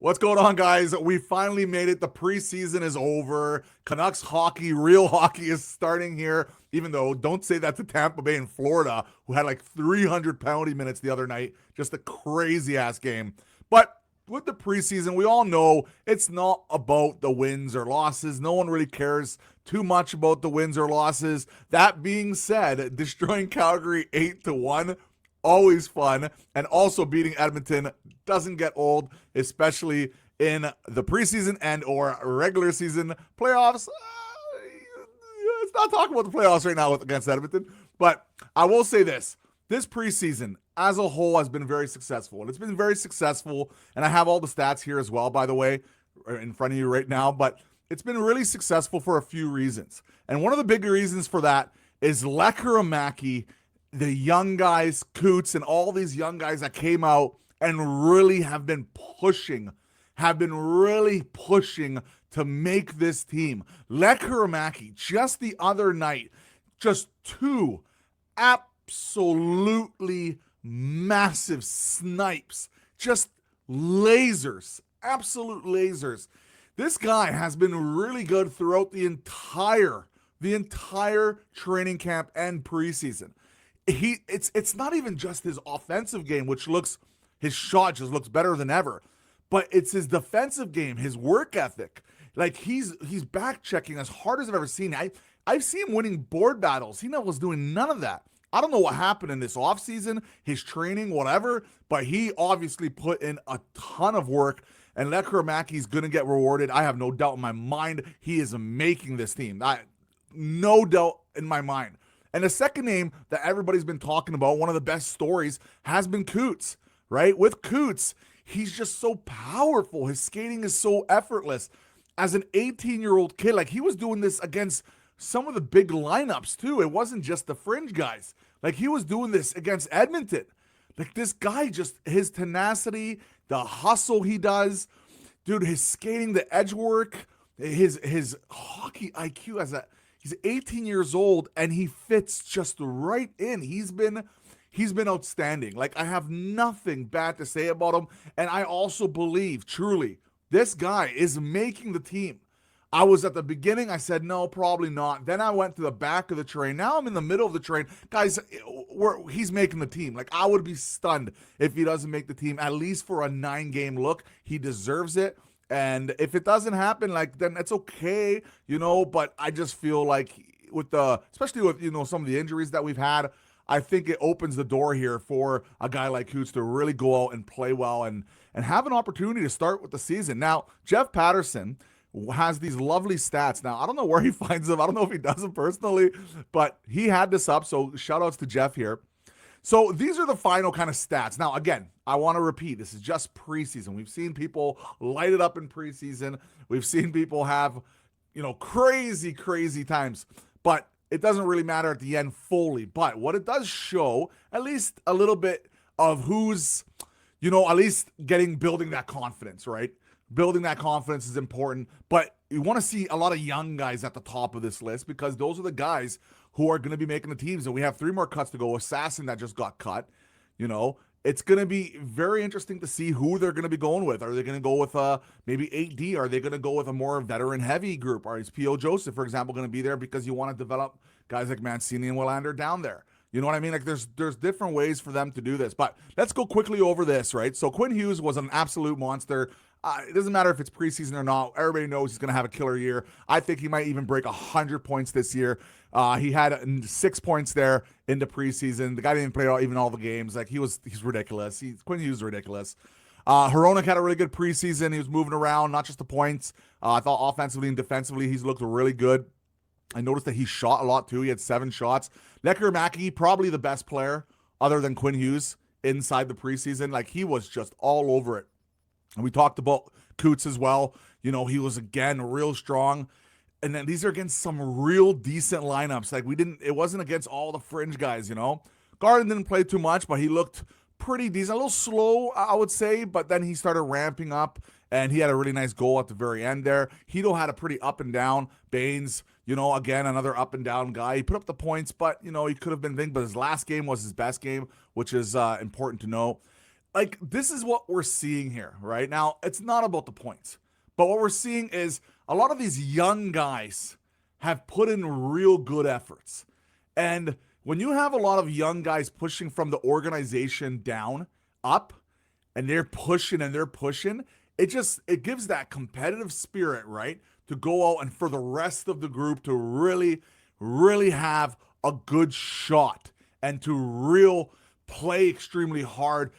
What's going on, guys? We finally made it. The preseason is over. Canucks hockey, real hockey, is starting here. Even though, don't say that to Tampa Bay and Florida, who had like 300 penalty minutes the other night. Just a crazy ass game. But with the preseason, we all know it's not about the wins or losses. No one really cares too much about the wins or losses. That being said, destroying Calgary 8-1, always fun. And also beating Edmonton doesn't get old, especially in the preseason and or regular season playoffs. Let's not talk about the playoffs right now against Edmonton. But I will say this. This preseason as a whole has been very successful. And it's been very successful. And I have all the stats here as well, by the way, in front of you right now. But it's been really successful for a few reasons. And one of the big reasons for that is Lekkerimaki, the young guys, Coots, and all these young guys that came out and really have been really pushing to make this team. Lekkerimaki, just the other night, just two absolutely massive snipes, just lasers, absolute lasers. This guy has been really good throughout the entire training camp and preseason. It's not even just his offensive game, his shot just looks better than ever, but it's his defensive game, his work ethic. Like he's back checking as hard as I've ever seen. I've seen him winning board battles. He was doing none of that. I don't know what happened in this offseason, his training, whatever, but he obviously put in a ton of work, and Lekkerimiki's going to get rewarded. I have no doubt in my mind he is making this team. No doubt in my mind. And the second name that everybody's been talking about, one of the best stories, has been Coots, right? With Coots, he's just so powerful. His skating is so effortless. As an 18-year-old kid, like he was doing this against some of the big lineups too. It wasn't just the fringe guys. Like he was doing this against Edmonton. Like this guy, just his tenacity, the hustle he does, dude, his skating, the edge work, his hockey IQ he's 18 years old and he fits just right in. He's been outstanding. Like I have nothing bad to say about him. And I also believe truly this guy is making the team. I was at the beginning, I said, no, probably not. Then I went to the back of the train. Now I'm in the middle of the train. Guys, he's making the team. Like, I would be stunned if he doesn't make the team, at least for a 9-game look. He deserves it. And if it doesn't happen, like, then it's okay, but I just feel like especially with, some of the injuries that we've had, I think it opens the door here for a guy like Coots to really go out and play well and have an opportunity to start with the season. Now, Jeff Patterson has these lovely stats. Now, I don't know where he finds them. I don't know if he does them personally, but he had this up. So shout outs to Jeff here. So these are the final kind of stats. Now, again, I want to repeat, this is just preseason. We've seen people light it up in preseason. We've seen people have, crazy, crazy times, but it doesn't really matter at the end fully. But what it does show, at least a little bit of who's, at least building that confidence, right? Building that confidence is important, but you want to see a lot of young guys at the top of this list because those are the guys who are going to be making the teams. And we have 3 more cuts to go. Assassin that just got cut. It's going to be very interesting to see who they're going to be going with. Are they going to go with maybe 8D? Are they going to go with a more veteran heavy group? Or is P.O. Joseph, for example, going to be there because you want to develop guys like Mancini and Willander down there? You know what I mean? Like there's different ways for them to do this. But let's go quickly over this, right? So Quinn Hughes was an absolute monster. It doesn't matter if it's preseason or not. Everybody knows he's going to have a killer year. I think he might even break 100 points this year. He had 6 points there in the preseason. The guy didn't play even all the games. Like he's ridiculous. Quinn Hughes is ridiculous. Hronek had a really good preseason. He was moving around, not just the points. I thought offensively and defensively, he's looked really good. I noticed that he shot a lot too. He had 7 shots. Lekkerimaki, probably the best player other than Quinn Hughes inside the preseason. Like he was just all over it. And we talked about Coots as well. He was again real strong. And then these are against some real decent lineups. Like it wasn't against all the fringe guys, Garden didn't play too much, but he looked pretty decent. A little slow, I would say, but then he started ramping up and he had a really nice goal at the very end there. Hito had a pretty up and down. Baines, again, another up and down guy. He put up the points, but, he could have been big, but his last game was his best game, which is important to know. like, this is what we're seeing here, right? Now, it's not about the points, but what we're seeing is a lot of these young guys have put in real good efforts. And when you have a lot of young guys pushing from the organization down, up, and they're pushing, it gives that competitive spirit, right? To go out and for the rest of the group to really, really have a good shot and to real play extremely hard,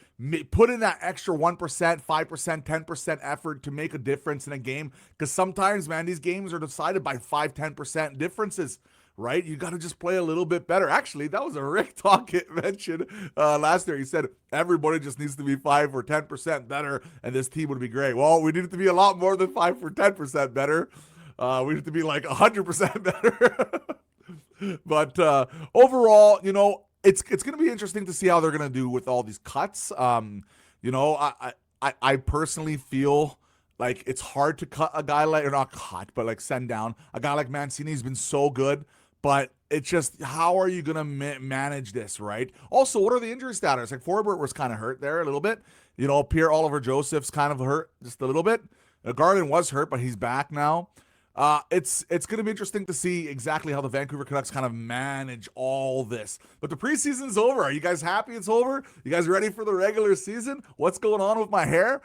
put in that extra 1%, 5%, 10% effort to make a difference in a game. Because sometimes, man, these games are decided by 5, 10% differences, right? You got to just play a little bit better. Actually, that was a Rick Tocchet mention last year. He said everybody just needs to be 5 or 10% better, and this team would be great. Well, we need it to be a lot more than 5 or 10% better. We need to be like 100% better. But overall, it's going to be interesting to see how they're going to do with all these cuts. I personally feel like it's hard to cut a guy like, or not cut, but like send down a guy like Mancini. He's been so good, but it's just, how are you going to manage this, right? Also, what are the injury status? Like, Forbert was kind of hurt there a little bit. Pierre-Oliver Joseph's kind of hurt just a little bit. Garland was hurt, but he's back now. It's going to be interesting to see exactly how the Vancouver Canucks kind of manage all this. But the preseason's over. Are you guys happy it's over? You guys ready for the regular season? What's going on with my hair?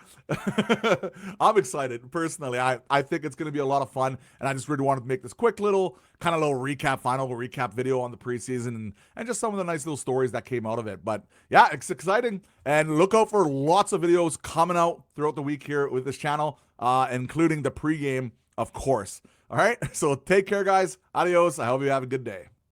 I'm excited, personally. I think it's going to be a lot of fun, and I just really wanted to make this quick little final recap video on the preseason and just some of the nice little stories that came out of it. But yeah, it's exciting, and look out for lots of videos coming out throughout the week here with this channel, including the pregame, of course. All right, so take care, guys. Adios. I hope you have a good day.